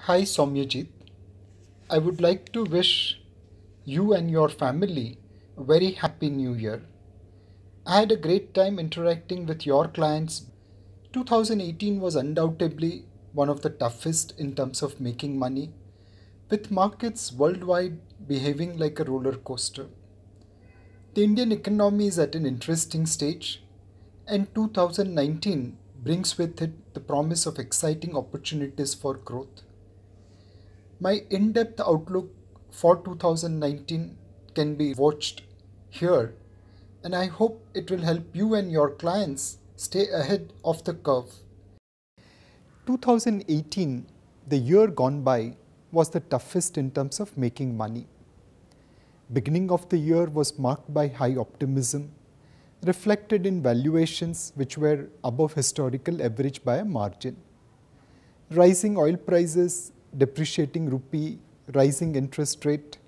Hi Soumyajit. I would like to wish you and your family a very happy new year. I had a great time interacting with your clients. 2018 was undoubtedly one of the toughest in terms of making money, with markets worldwide behaving like a roller coaster. The Indian economy is at an interesting stage, and 2019 brings with it the promise of exciting opportunities for growth. My in depth outlook for 2019 can be watched here, and I hope it will help you and your clients stay ahead of the curve. 2018, the year gone by, was the toughest in terms of making money. Beginning of the year was marked by high optimism, reflected in valuations which were above historical average by a margin. Rising oil prices, depreciating rupee, rising interest rate,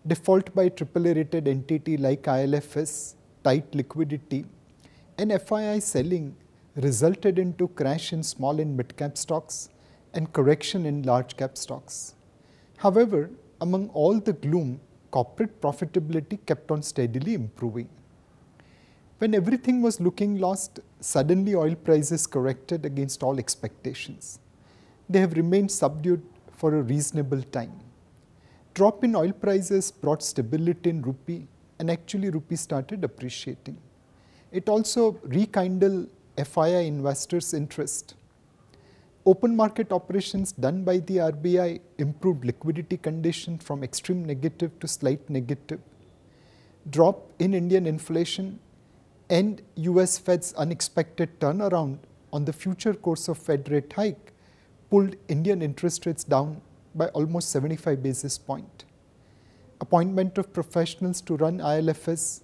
default by AAA rated entity like ILFS, tight liquidity, and FII selling resulted into crash in small and mid cap stocks and correction in large cap stocks. However, among all the gloom, corporate profitability kept on steadily improving. When everything was looking lost, suddenly oil prices corrected against all expectations. They have remained subdued for a reasonable time. Drop in oil prices brought stability in rupee, and actually rupee started appreciating. It also rekindled FII investors' interest. Open market operations done by the RBI improved liquidity condition from extreme negative to slight negative. Drop in Indian inflation and US Fed's unexpected turnaround on the future course of Fed rate hike pulled Indian interest rates down by almost 75 basis points. Appointment of professionals to run ILFS,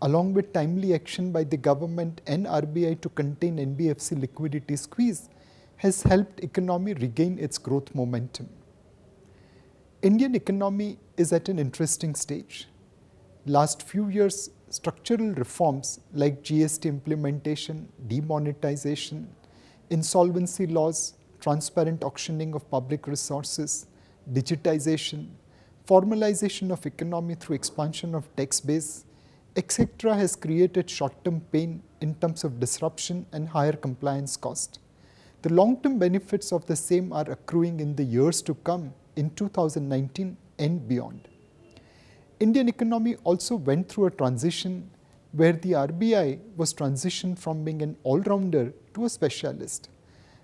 along with timely action by the government and RBI to contain NBFC liquidity squeeze, has helped economy regain its growth momentum. Indian economy is at an interesting stage. Last few years, structural reforms like GST implementation, demonetization, insolvency laws, transparent auctioning of public resources, digitization, formalization of economy through expansion of tax base, etc. has created short-term pain in terms of disruption and higher compliance cost. The long-term benefits of the same are accruing in the years to come in 2019 and beyond. Indian economy also went through a transition where the RBI was transitioned from being an all-rounder to a specialist.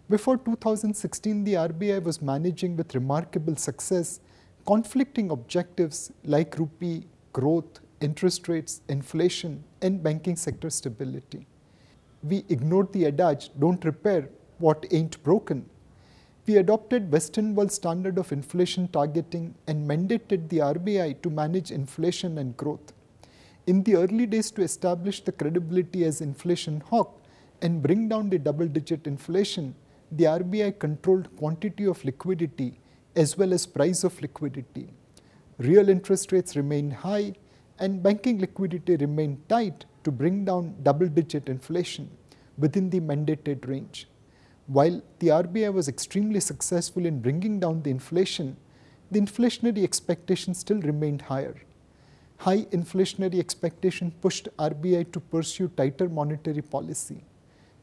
Before 2016, the RBI was managing with remarkable success conflicting objectives like rupee, growth, interest rates, inflation, and banking sector stability. We ignored the adage, don't repair what ain't broken. We adopted Western world standard of inflation targeting and mandated the RBI to manage inflation and growth. In the early days, to establish the credibility as inflation hawk and bring down the double-digit inflation, the RBI controlled quantity of liquidity as well as price of liquidity. Real interest rates remained high and banking liquidity remained tight to bring down double-digit inflation within the mandated range. While the RBI was extremely successful in bringing down the inflationary expectation still remained higher. High inflationary expectation pushed RBI to pursue tighter monetary policy.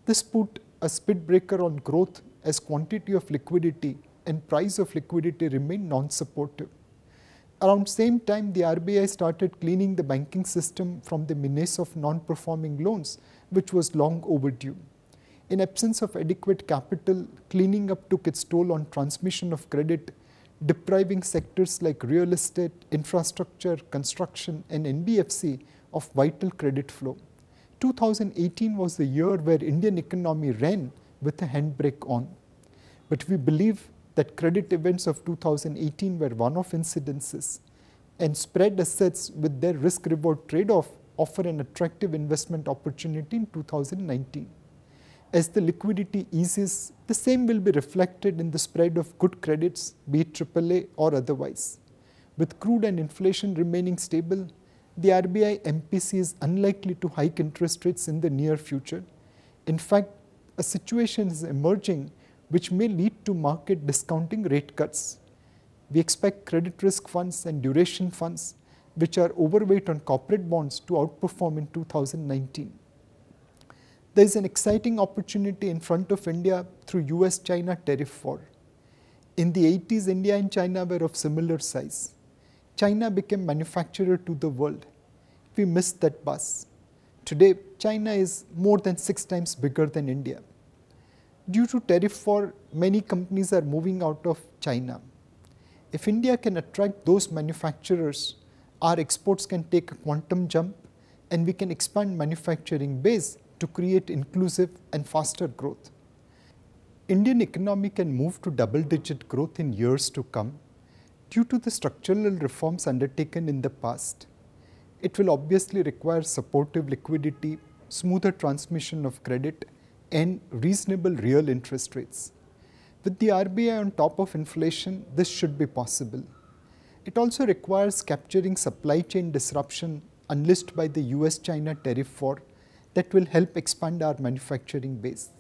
This put a speed breaker on growth as quantity of liquidity and price of liquidity remained non-supportive. Around same time, the RBI started cleaning the banking system from the menace of non-performing loans, which was long overdue. In absence of adequate capital, cleaning up took its toll on transmission of credit, depriving sectors like real estate, infrastructure, construction, and NBFC of vital credit flow. 2018 was the year where Indian economy ran with a handbrake on. But we believe that credit events of 2018 were one-off incidences, and spread assets with their risk-reward trade-off offer an attractive investment opportunity in 2019. As the liquidity eases, the same will be reflected in the spread of good credits, be it AAA or otherwise. With crude and inflation remaining stable, the RBI MPC is unlikely to hike interest rates in the near future. In fact, a situation is emerging which may lead to market discounting rate cuts. We expect credit risk funds and duration funds, which are overweight on corporate bonds, to outperform in 2019. There is an exciting opportunity in front of India through US-China tariff war. In the 80s, India and China were of similar size. China became manufacturer to the world. We missed that bus. Today, China is more than 6 times bigger than India. Due to tariff war, many companies are moving out of China. If India can attract those manufacturers, our exports can take a quantum jump and we can expand manufacturing base to create inclusive and faster growth. Indian economy can move to double-digit growth in years to come due to the structural reforms undertaken in the past. It will obviously require supportive liquidity, smoother transmission of credit, and reasonable real interest rates. With the RBI on top of inflation, this should be possible. It also requires capturing supply chain disruption unleashed by the US-China tariff war that will help expand our manufacturing base.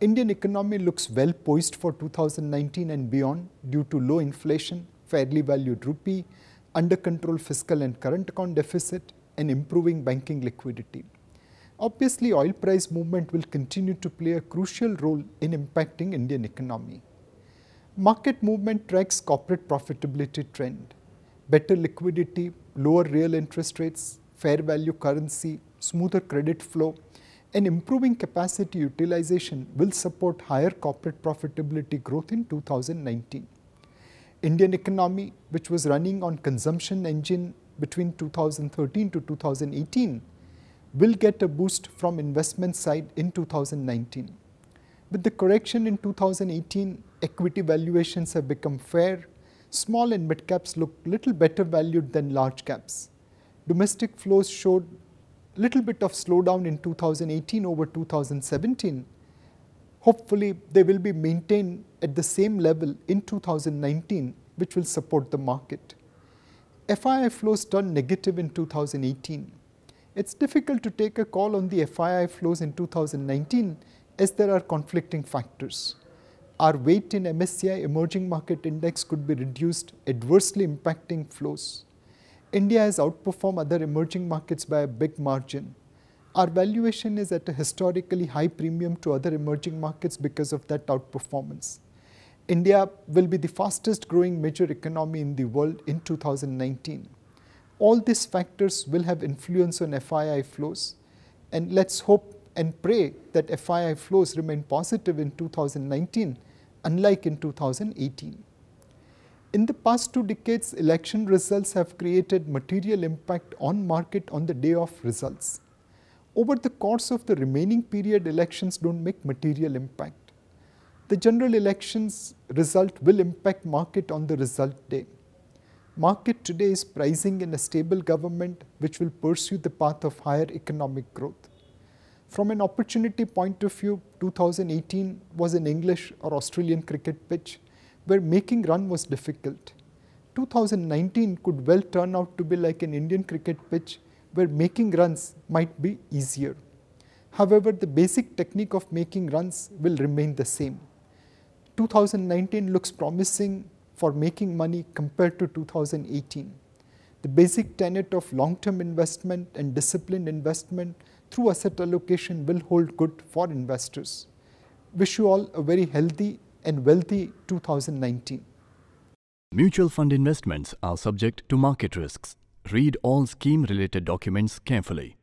Indian economy looks well poised for 2019 and beyond due to low inflation, fairly valued rupee, under control fiscal and current account deficit, and improving banking liquidity. Obviously, oil price movement will continue to play a crucial role in impacting Indian economy. Market movement tracks corporate profitability trend. Better liquidity, lower real interest rates, fair value currency, smoother credit flow, and improving capacity utilization will support higher corporate profitability growth in 2019. Indian economy, which was running on consumption engine between 2013 to 2018, will get a boost from investment side in 2019. With the correction in 2018, equity valuations have become fair. Small and mid caps look little better valued than large caps. Domestic flows showed little bit of slowdown in 2018 over 2017. Hopefully, they will be maintained at the same level in 2019, which will support the market. FII flows turned negative in 2018. It's difficult to take a call on the FII flows in 2019 as there are conflicting factors. Our weight in MSCI Emerging Market Index could be reduced, adversely impacting flows. India has outperformed other emerging markets by a big margin. Our valuation is at a historically high premium to other emerging markets because of that outperformance. India will be the fastest growing major economy in the world in 2019. All these factors will have influence on FII flows, and let's hope and pray that FII flows remain positive in 2019, unlike in 2018. In the past 2 decades, election results have created material impact on market on the day of results. Over the course of the remaining period, elections don't make material impact. The general elections result will impact market on the result day. Market today is pricing in a stable government which will pursue the path of higher economic growth. From an opportunity point of view, 2018 was an English or Australian cricket pitch where making run was difficult. 2019 could well turn out to be like an Indian cricket pitch where making runs might be easier. However, the basic technique of making runs will remain the same. 2019 looks promising for making money compared to 2018. The basic tenet of long-term investment and disciplined investment through asset allocation will hold good for investors. Wish you all a very healthy and wealthy 2019. Mutual fund investments are subject to market risks. Read all scheme-related documents carefully.